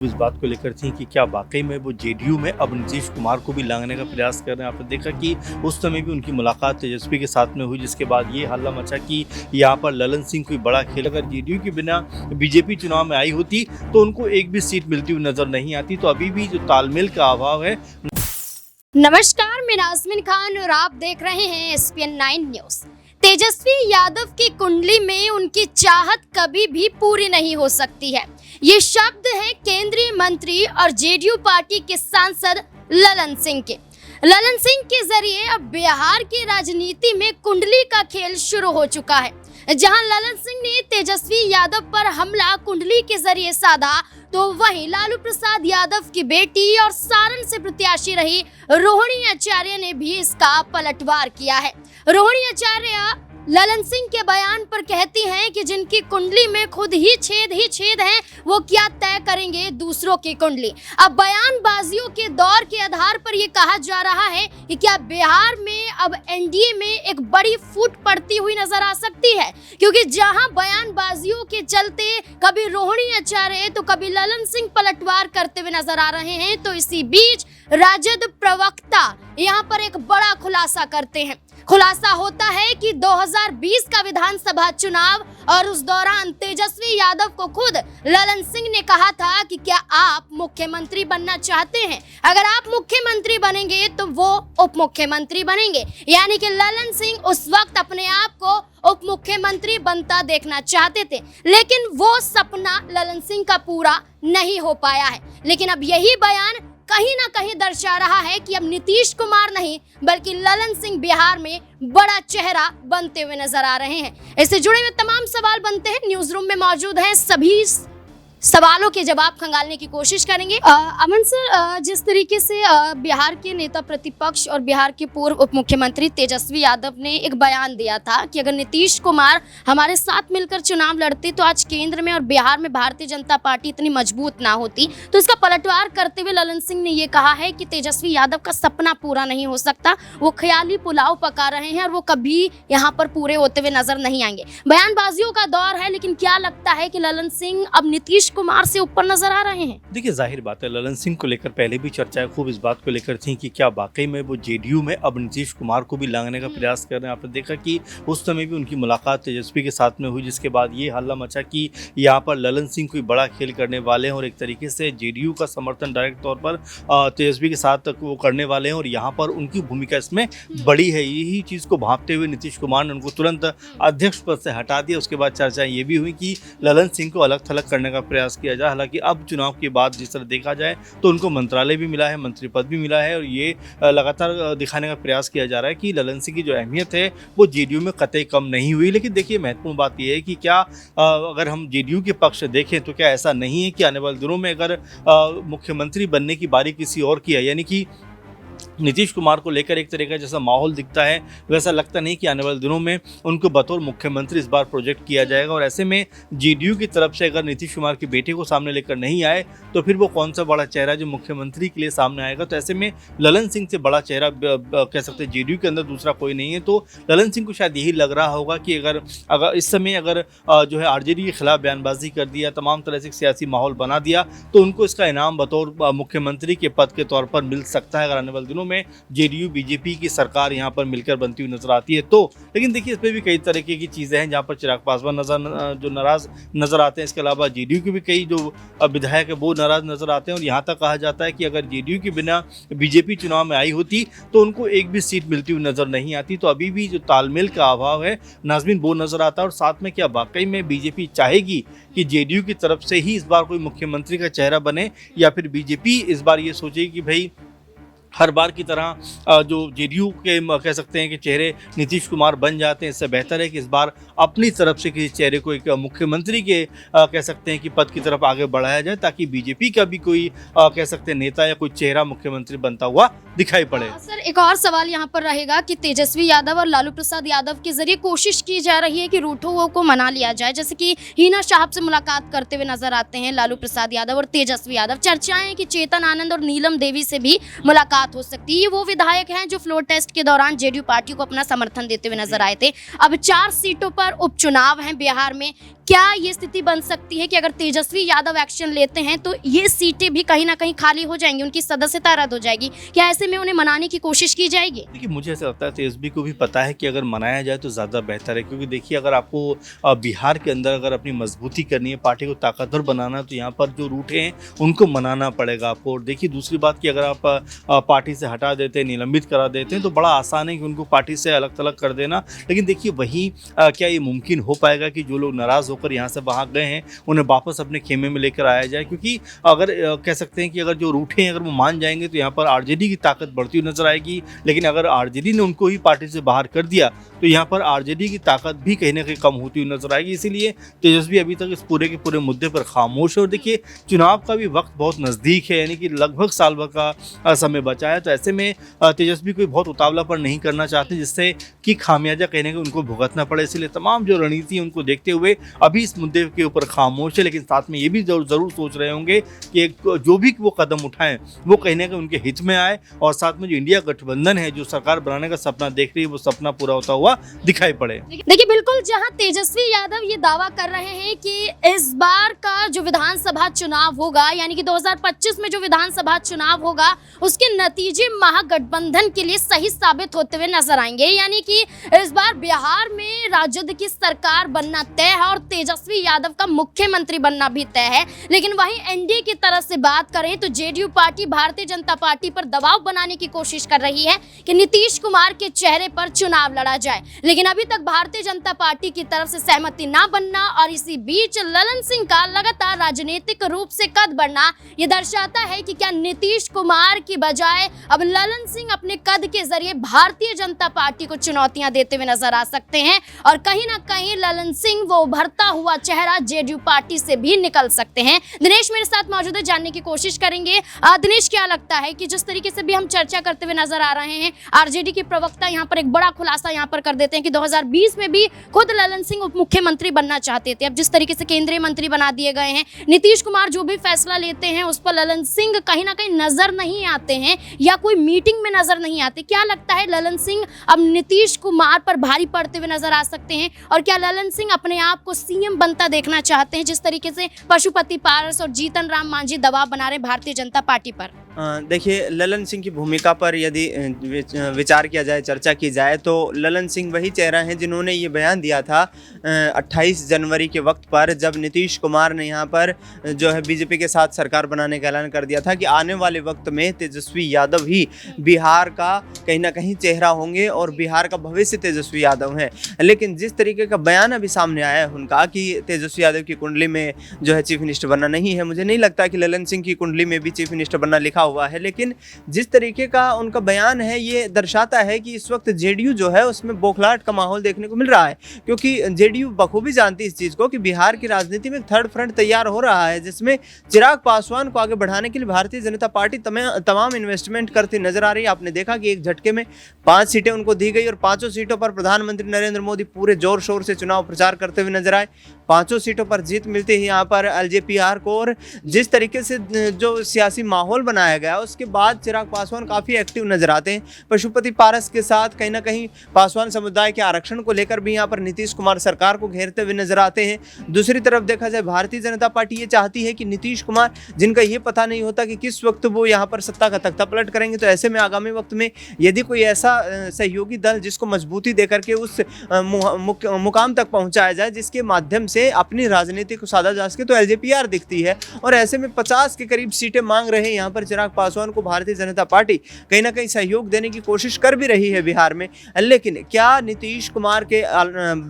इस बात को लेकर थी कि क्या वाकई में वो जेडीयू में अब नीतीश कुमार को भी लांघने का प्रयास कर रहे हैं। आपने देखा कि उस समय भी उनकी मुलाकात तेजस्वी के साथ में हुई, जिसके बाद ये हल्ला मचा कि यहाँ पर ललन सिंह कोई बड़ा खेल। अगर जेडीयू के बिना बीजेपी चुनाव में आई होती तो उनको एक भी सीट मिलती हुई नजर नहीं आती। तो अभी भी जो तालमेल का अभाव है। नमस्कार, मैं नाज़मीन खान और आप देख रहे हैं SPN 9 न्यूज। तेजस्वी यादव की कुंडली में उनकी चाहत कभी भी पूरी नहीं हो सकती है। ये शब्द हैं केंद्रीय मंत्री और जेडीयू पार्टी के सांसद ललन सिंह के। ललन सिंह के जरिए अब बिहार की राजनीति में कुंडली का खेल शुरू हो चुका है। जहां ललन सिंह ने तेजस्वी यादव पर हमला कुंडली के जरिए साधा, तो वहीं लालू प्रसाद यादव की बेटी और सारण से प्रत्याशी रही रोहिणी आचार्य ने भी इसका पलटवार किया है। रोहिणी आचार्य ललन सिंह के बयान पर कहती हैं कि जिनकी कुंडली में खुद ही छेद हैं, वो क्या तय करेंगे दूसरों की कुंडली। अब बयानबाजियों के दौर के आधार पर ये कहा जा रहा है कि क्या बिहार में अब एनडीए में एक बड़ी फूट पड़ती हुई नजर आ सकती है, क्योंकि जहां बयानबाजियों के चलते कभी रोहिणी आचार्य तो कभी ललन सिंह पलटवार करते हुए नजर आ रहे हैं। तो इसी बीच राजद प्रवक्ता यहाँ पर एक बड़ा खुलासा करते हैं। खुलासा होता है कि 2020 का विधानसभा चुनाव और उस दौरान तेजस्वी यादव को खुद ललन सिंह ने कहा था कि क्या आप मुख्यमंत्री बनना चाहते हैं, अगर आप मुख्यमंत्री बनेंगे तो वो उप मुख्यमंत्री बनेंगे। यानी कि ललन सिंह उस वक्त अपने आप को उप मुख्यमंत्री बनता देखना चाहते थे, लेकिन वो सपना ललन सिंह का पूरा नहीं हो पाया है। लेकिन अब यही बयान कहीं ना कहीं दर्शा रहा है कि अब नीतीश कुमार नहीं बल्कि ललन सिंह बिहार में बड़ा चेहरा बनते हुए नजर आ रहे हैं। इससे जुड़े हुए तमाम सवाल बनते हैं, न्यूज रूम में मौजूद हैं, सभी सवालों के जवाब खंगालने की कोशिश करेंगे। अमन सर, जिस तरीके से बिहार के नेता प्रतिपक्ष और बिहार के पूर्व उप मुख्यमंत्री तेजस्वी यादव ने एक बयान दिया था कि अगर नीतीश कुमार हमारे साथ मिलकर चुनाव लड़ते तो आज केंद्र में और बिहार में भारतीय जनता पार्टी इतनी मजबूत ना होती, तो इसका पलटवार करते हुए ललन सिंह ने ये कहा है कि तेजस्वी यादव का सपना पूरा नहीं हो सकता, वो ख्याली पुलाव पका रहे हैं और वो कभी यहाँ पर पूरे होते हुए नजर नहीं आएंगे। बयानबाजियों का दौर है, लेकिन क्या लगता है कि ललन सिंह अब नीतीश कुमार से ऊपर नजर आ रहे हैं? देखिए, जाहिर बात है, ललन सिंह को लेकर पहले भी चर्चाएं खूब इस बात को लेकर थी कि क्या वाकई में वो जेडीयू में अब नीतीश कुमार को भी लांघने का प्रयास कर रहे हैं। आपने देखा कि उस समय भी उनकी मुलाकात तेजस्वी के साथ में हुई, जिसके बाद ये हल्ला मचा कि यहाँ पर ललन सिंह कोई बड़ा खेल करने वाले हैं और एक तरीके से जेडीयू का समर्थन डायरेक्ट तौर पर तेजस्वी के साथ वो करने वाले हैं और यहाँ पर उनकी भूमिका इसमें बड़ी है। यही चीज़ को भांपते हुए नीतीश कुमार ने उनको तुरंत अध्यक्ष पद से हटा दिया। उसके बाद चर्चाएं ये भी हुई कि ललन सिंह को अलग थलग करने का प्रयास किया जाए। हालांकि अब चुनाव के बाद जिस तरह देखा जाए तो उनको मंत्रालय भी मिला है, मंत्री पद भी मिला है और ये लगातार दिखाने का प्रयास किया जा रहा है कि ललन सिंह की जो अहमियत है वो जेडीयू में कतई कम नहीं हुई। लेकिन देखिए, महत्वपूर्ण बात यह है कि क्या अगर हम जेडीयू के पक्ष से देखें तो क्या ऐसा नहीं है कि आने वाले दिनों में अगर मुख्यमंत्री बनने की बारी किसी और की है, यानी कि नीतीश कुमार को लेकर एक तरह का जैसा माहौल दिखता है वैसा लगता नहीं कि आने वाले दिनों में उनको बतौर मुख्यमंत्री इस बार प्रोजेक्ट किया जाएगा। और ऐसे में जेडीयू की तरफ से अगर नीतीश कुमार की बेटी को सामने लेकर नहीं आए तो फिर वो कौन सा बड़ा चेहरा जो मुख्यमंत्री के लिए सामने आएगा। तो ऐसे में ललन सिंह से बड़ा चेहरा कह सकते हैं जेडीयू के अंदर दूसरा कोई नहीं है। तो ललन सिंह को शायद यही लग रहा होगा कि अगर इस समय अगर जो है आरजेडी के खिलाफ बयानबाजी कर दिया, तमाम तरह से सियासी माहौल बना दिया, तो उनको इसका इनाम बतौर मुख्यमंत्री के पद के तौर पर मिल सकता है अगर आने वाले दिनों में जेडीयू बीजेपी की सरकार यहाँ पर मिलकर बनती हुई नजर आती है। तो लेकिन देखिए, इसमें भी कई तरीके की चीज़ें हैं जहाँ पर चिराग पासवान जो नाराज नजर आते हैं। इसके अलावा जेडीयू के भी कई जो विधायक है वो नाराज नजर आते हैं और यहाँ तक कहा जाता है कि अगर जेडीयू के बिना बीजेपी चुनाव में आई होती तो उनको एक भी सीट मिलती हुई नजर नहीं आती। तो अभी भी जो तालमेल का अभाव है नाज़मीन वो नजर आता है। और साथ में क्या वाकई में बीजेपी चाहेगी कि जेडीयू की तरफ से ही इस बार कोई मुख्यमंत्री का चेहरा बने, या फिर बीजेपी इस बार ये सोचेगी कि भाई हर बार की तरह जो जेडीयू के कह सकते हैं कि चेहरे नीतीश कुमार बन जाते हैं, इससे बेहतर है कि इस बार अपनी तरफ से किसी चेहरे को एक मुख्यमंत्री के कह सकते हैं कि पद की तरफ आगे बढ़ाया जाए, ताकि बीजेपी का भी कोई कह सकते हैं नेता या कोई चेहरा मुख्यमंत्री बनता हुआ दिखाई पड़े। सर, एक और सवाल यहाँ पर रहेगा कि तेजस्वी यादव और लालू प्रसाद यादव के जरिए कोशिश की जा रही है कि रूठो को मना लिया जाए, जैसे कि हिना साहब से मुलाकात करते हुए नजर आते हैं लालू प्रसाद यादव और तेजस्वी यादव। चर्चाएं हैं कि चेतन आनंद और नीलम देवी से भी मुलाकात हो सकती है। ये वो विधायक हैं जो फ्लोर टेस्ट के दौरान जेडीयू पार्टी को अपना समर्थन देते हुए नजर आए थे। अब 4 सीटों पर उपचुनाव हैं बिहार में। क्या ये स्थिति बन सकती है कि अगर तेजस्वी यादव एक्शन लेते हैं तो ये सीटें भी कहीं ना कहीं खाली हो जाएंगी, उनकी सदस्यता रद्द हो जाएगी? क्या ऐसे में उन्हें मनाने की कोशिश की जाएगी? देखिए, मुझे ऐसा लगता है तेजस्वी को भी पता है कि अगर मनाया जाए तो ज़्यादा बेहतर है, क्योंकि देखिए अगर आपको बिहार के अंदर अगर अपनी मजबूती करनी है, पार्टी को ताकतवर बनाना है, तो यहाँ पर जो रूठे हैं उनको मनाना पड़ेगा आपको। और देखिए दूसरी बात कि अगर आप पार्टी से हटा देते हैं, निलंबित करा देते हैं, तो बड़ा आसान है कि उनको पार्टी से अलग थलग कर देना। लेकिन देखिए वही क्या ये मुमकिन हो पाएगा कि जो लोग नाराज़ होकर यहाँ से भाग गए हैं उन्हें वापस अपने खेमे में लेकर आया जाए? क्योंकि अगर कह सकते हैं कि अगर जो रूठे हैं अगर वो मान जाएंगे तो यहाँ पर आरजेडी की ताकत बढ़ती हुई नजर आएगी। लेकिन अगर आरजेडी ने उनको ही पार्टी से बाहर कर दिया तो यहाँ पर आरजेडी की ताकत भी कहीं ना कहीं कम होती हुई नजर आएगी। इसीलिए तेजस्वी अभी तक इस पूरे के पूरे मुद्दे पर खामोश है। और देखिए चुनाव का भी वक्त बहुत नज़दीक है, यानी कि लगभग साल भर का समय बचा है। तो ऐसे में तेजस्वी कोई बहुत उतावलापन नहीं करना चाहते जिससे कि खामियाजा कहने को उनको भुगतना पड़े। इसलिए तमाम जो रणनीति है उनको देखते हुए अभी इस मुद्दे के ऊपर खामोश है। लेकिन साथ में ये भी ज़रूर सोच रहे होंगे कि जो भी वो कदम उठाएं वो कहीं ना कहीं उनके हित में आए और साथ में जो इंडिया गठबंधन है जो सरकार बनाने का सपना देख रही है वो सपना पूरा होता हुआ दिखाई पड़े। देखिए बिल्कुल, जहां तेजस्वी यादव ये दावा कर रहे हैं कि इस बार का जो विधानसभा चुनाव होगा, यानी कि 2025 में जो विधानसभा चुनाव होगा उसके नतीजे महागठबंधन के लिए सही साबित होते हुए नजर आएंगे। यानी कि इस बार बिहार में राजद की सरकार बनना तय है और तेजस्वी यादव का मुख्यमंत्री बनना भी तय है। लेकिन वहीं एनडीए की तरफ से बात करें तो JDU party Bharatiya Janata party पर दबाव बनाने की कोशिश कर रही है कि नीतीश कुमार के चेहरे पर चुनाव लड़ा जाए। लेकिन अभी तक भारतीय जनता पार्टी की तरफ से सहमति ना बनना और इसी बीच ललन सिंह का लगातार राजनीतिक रूप से कद बढ़ना ये दर्शाता है कि क्या नीतीश कुमार की बजाय अब ललन सिंह अपने कद के जरिए भारतीय जनता पार्टी को चुनौतियां देते हुए नजर आ सकते हैं और कहीं ना कहीं ललन सिंह वो उभरता हुआ चेहरा जेडीयू पार्टी से भी निकल सकते हैं। दिनेश मेरे साथ मौजूद है, जानने की कोशिश करेंगे। दिनेश, क्या लगता है कि जिस तरीके से भी हम चर्चा करते हुए नजर आ रहे हैं, आरजेडी के प्रवक्ता यहाँ पर एक बड़ा खुलासा यहाँ पर कर देते हैं कि 2020 में भी खुद ललन सिंह उप मुख्यमंत्री बनना चाहते थे। अब जिस तरीके से केंद्रीय मंत्री बना दिए गए हैं, नीतीश कुमार जो भी फैसला लेते हैं उस पर ललन सिंह कहीं ना कहीं नजर नहीं आते हैं या कोई मीटिंग में नजर नहीं आते। क्या लगता है ललन सिंह अब नीतीश कुमार पर भारी पड़ते हुए नजर आ सकते हैं और क्या ललन सिंह अपने आप को सीएम बनता देखना चाहते हैं जिस तरीके से पशुपति पारस और जीतन राम मांझी दबाव बना रहे भारतीय जनता पार्टी पर? देखिए, ललन सिंह की भूमिका पर यदि विचार किया जाए, चर्चा की जाए, तो ललन सिंह वही चेहरा हैं जिन्होंने ये बयान दिया था 28 जनवरी के वक्त पर, जब नीतीश कुमार ने यहाँ पर जो है बीजेपी के साथ सरकार बनाने का ऐलान कर दिया था कि आने वाले वक्त में तेजस्वी यादव ही बिहार का कहीं ना कहीं चेहरा होंगे और बिहार का भविष्य तेजस्वी यादव हैं। लेकिन जिस तरीके का बयान अभी सामने आया है उनका कि तेजस्वी यादव की कुंडली में जो है चीफ मिनिस्टर बनना नहीं है, मुझे नहीं लगता कि ललन सिंह की कुंडली में भी चीफ मिनिस्टर बनना लिखा हुआ है। लेकिन जिस तरीके का उनका बयान है ये दर्शाता है कि इस वक्त जेडीयू जो है उसमें बौखलाहट का माहौल देखने को मिल रहा है, क्योंकि जेडीयू बखूबी जानती है इस चीज़ को कि बिहार की राजनीति में थर्ड फ्रंट तैयार हो रहा है जिसमें चिराग पासवान को आगे बढ़ाने के लिए भारतीय जनता पार्टी तमाम इन्वेस्टमेंट करती नजर आ रही है। आपने देखा कि एक झटके में 5 सीटें उनको दी गई और 5 सीटों पर प्रधानमंत्री नरेंद्र मोदी पूरे जोर शोर से चुनाव प्रचार करते हुए नजर आए। 5 सीटों पर जीत मिलती है यहाँ पर एलजेपीआर को। और जिस तरीके से जो सियासी माहौल बनाया गया उसके बाद चिराग पासवान काफ़ी एक्टिव नजर आते हैं। पशुपति पारस के साथ कहीं ना कहीं पासवान समुदाय के आरक्षण को लेकर भी यहाँ पर नीतीश कुमार सरकार को घेरते हुए नजर आते हैं। दूसरी तरफ देखा जाए भारतीय जनता पार्टी ये चाहती है कि नीतीश कुमार, जिनका ये पता नहीं होता कि किस वक्त वो यहाँ पर सत्ता का तख्ता पलट करेंगे, तो ऐसे में आगामी वक्त में यदि कोई ऐसा सहयोगी दल जिसको मजबूती देकर के उस मुकाम तक पहुँचाया जाए जिसके माध्यम से अपनी राजनीति को साधा जा सके, तो एलजेपीआर दिखती है। और ऐसे में 50 के करीब सीटें मांग रहे हैं यहाँ पर चिराग पासवान को भारतीय जनता पार्टी कहीं ना कहीं सहयोग देने की कोशिश कर भी रही है बिहार में। लेकिन क्या नीतीश कुमार के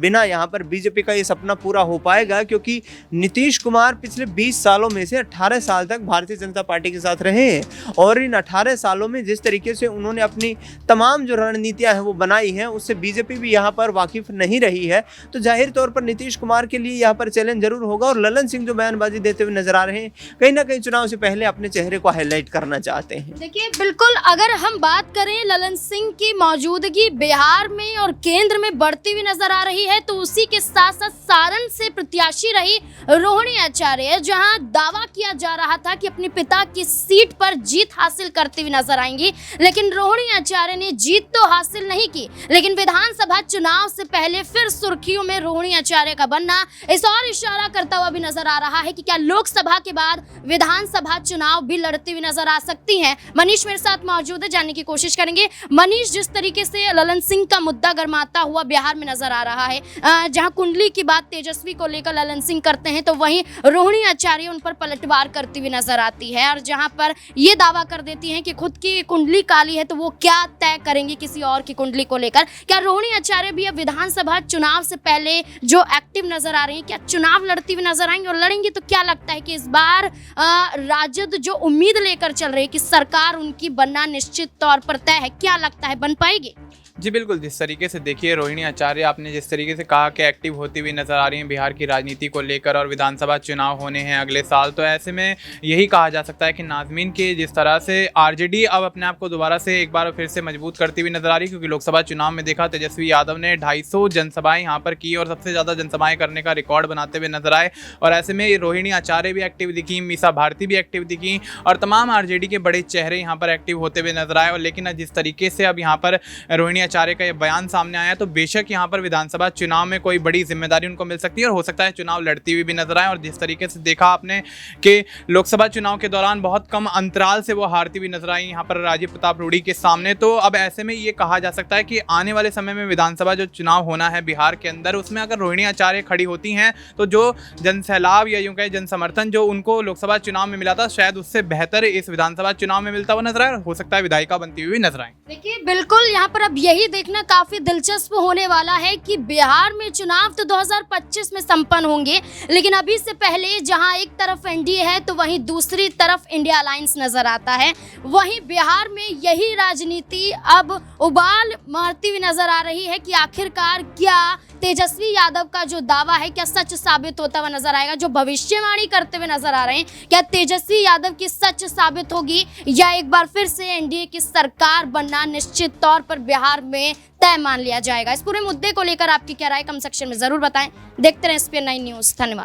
बिना यहाँ पर बीजेपी का ये सपना पूरा हो पाएगा? क्योंकि नीतीश कुमार पिछले 20 सालों में से 18 साल तक भारतीय जनता पार्टी के साथ रहे हैं और इन 18 सालों में जिस तरीके से उन्होंने अपनी तमाम जो रणनीतियां हैं वो बनाई हैं उससे बीजेपी भी यहाँ पर वाकिफ नहीं रही है। तो जाहिर तौर पर नीतीश कुमार के लिए यहाँ पर चैलेंज जरूर होगा और ललन सिंह जो बयानबाजी देते हुए नजर आ रहे हैं कहीं ना कहीं चुनाव से पहले अपने चेहरे को हाईलाइट करना चाहते हैं। देखिए बिल्कुल, अगर हम बात करें ललन सिंह की मौजूदगी बिहार में और केंद्र में बढ़ती हुई नजर आ रही है, तो उसी के साथ साथ सारण से प्रत्याशी रही रोहिणी आचार्य, जहां दावा किया जा रहा था कि अपने पिता की सीट पर जीत हासिल करती हुई नजर आएंगी। लेकिन रोहिणी आचार्य ने जीत तो हासिल नहीं की, लेकिन विधानसभा चुनाव से पहले फिर सुर्खियों में रोहिणी आचार्य का बनना इस और इशारा करता हुआ भी नजर आ रहा है कि क्या लोकसभा के बाद विधानसभा चुनाव भी लड़ती हुई नजर आ सकती हैं। मनीष मेरे साथ मौजूद है, जानने की कोशिश करेंगे। मनीष, जिस तरीके से ललन सिंह का मुद्दा गरमाता हुआ बिहार में नजर आ रहा है, जहां कुंडली की बात तेजस्वी को लेकर ललन सिंह करते हैं तो वहीं रोहिणी आचार्य उन पर पलटवार करती हुई नजर आती है, और जहां पर ये दावा कर देती हैं कि खुद की कुंडली काली है तो वो क्या तय करेंगी किसी और की कुंडली को लेकर। क्या रोहिणी आचार्य भी अब विधानसभा चुनाव से पहले जो एक्टिव नजर आ रही हैं, क्या चुनाव लड़ती हुई नजर आएंगी, और लड़ेंगी तो क्या लगता है कि इस बार राजद जो उम्मीद लेकर चल रही है कि सरकार उनकी बनना निश्चित तौर पर तय है, क्या लगता है बन पाएगी? जी बिल्कुल, जिस तरीके से देखिए रोहिणी आचार्य आपने जिस तरीके से कहा कि एक्टिव होती हुई नज़र आ रही हैं बिहार की राजनीति को लेकर, और विधानसभा चुनाव होने हैं अगले साल, तो ऐसे में यही कहा जा सकता है कि नाज़मीन के जिस तरह से आरजेडी अब अपने आप को दोबारा से एक बार फिर से मजबूत करती हुई नजर आ रही है, क्योंकि लोकसभा चुनाव में देखा तेजस्वी यादव ने 250 जनसभाएं यहाँ पर की और सबसे ज़्यादा जनसभाएं करने का रिकॉर्ड बनाते हुए नजर आए, और ऐसे में रोहिणी आचार्य भी एक्टिव दिखी, मीसा भारती भी एक्टिव दिखी, और तमाम आरजेडी के बड़े चेहरे यहाँ पर एक्टिव होते हुए नजर आए। और लेकिन जिस तरीके से अब यहाँ पर रोहिणी आचार्य का ये बयान सामने आया, तो बेशक यहाँ पर विधानसभा चुनाव में कोई बड़ी जिम्मेदारी उनको मिल सकती है, और हो सकता है चुनाव लड़ती हुई भी नजर आए। और जिस तरीके से देखा आपने कि लोकसभा चुनाव के दौरान बहुत कम अंतराल से वो हारती हुई नजर आई यहाँ पर राजीव प्रताप रूडी के सामने, तो अब ऐसे में ये कहा जा सकता है कि आने वाले समय में विधानसभा जो चुनाव होना है बिहार के अंदर, उसमें अगर रोहिणी आचार्य खड़ी होती हैं तो जो जन सैलाब या यूं कहे जन समर्थन जो उनको लोकसभा चुनाव में मिला था, शायद उससे बेहतर इस विधानसभा चुनाव में मिलता हुआ नजर आए, हो सकता है विधायिका बनती हुई नजर आए। देखिए बिल्कुल, यहाँ पर अब यही देखना काफी दिलचस्प होने वाला है कि बिहार में चुनाव तो 2025 में संपन्न होंगे, लेकिन अभी से पहले जहां एक तरफ एनडीए है तो वहीं दूसरी तरफ इंडिया अलायंस नजर आता है। वहीं बिहार में यही राजनीति अब उबाल मारती हुई नजर आ रही है कि आखिरकार क्या तेजस्वी यादव का जो दावा है क्या सच साबित होता हुआ नजर आएगा। जो भविष्यवाणी करते हुए नजर आ रहे हैं, क्या तेजस्वी यादव की सच साबित होगी, या एक बार फिर से एनडीए की सरकार बनना निश्चित तौर पर बिहार में तय मान लिया जाएगा। इस पूरे मुद्दे को लेकर आपकी क्या राय कमेंट सेक्शन में जरूर बताएं। देखते रहें SPN9 न्यूज़। धन्यवाद।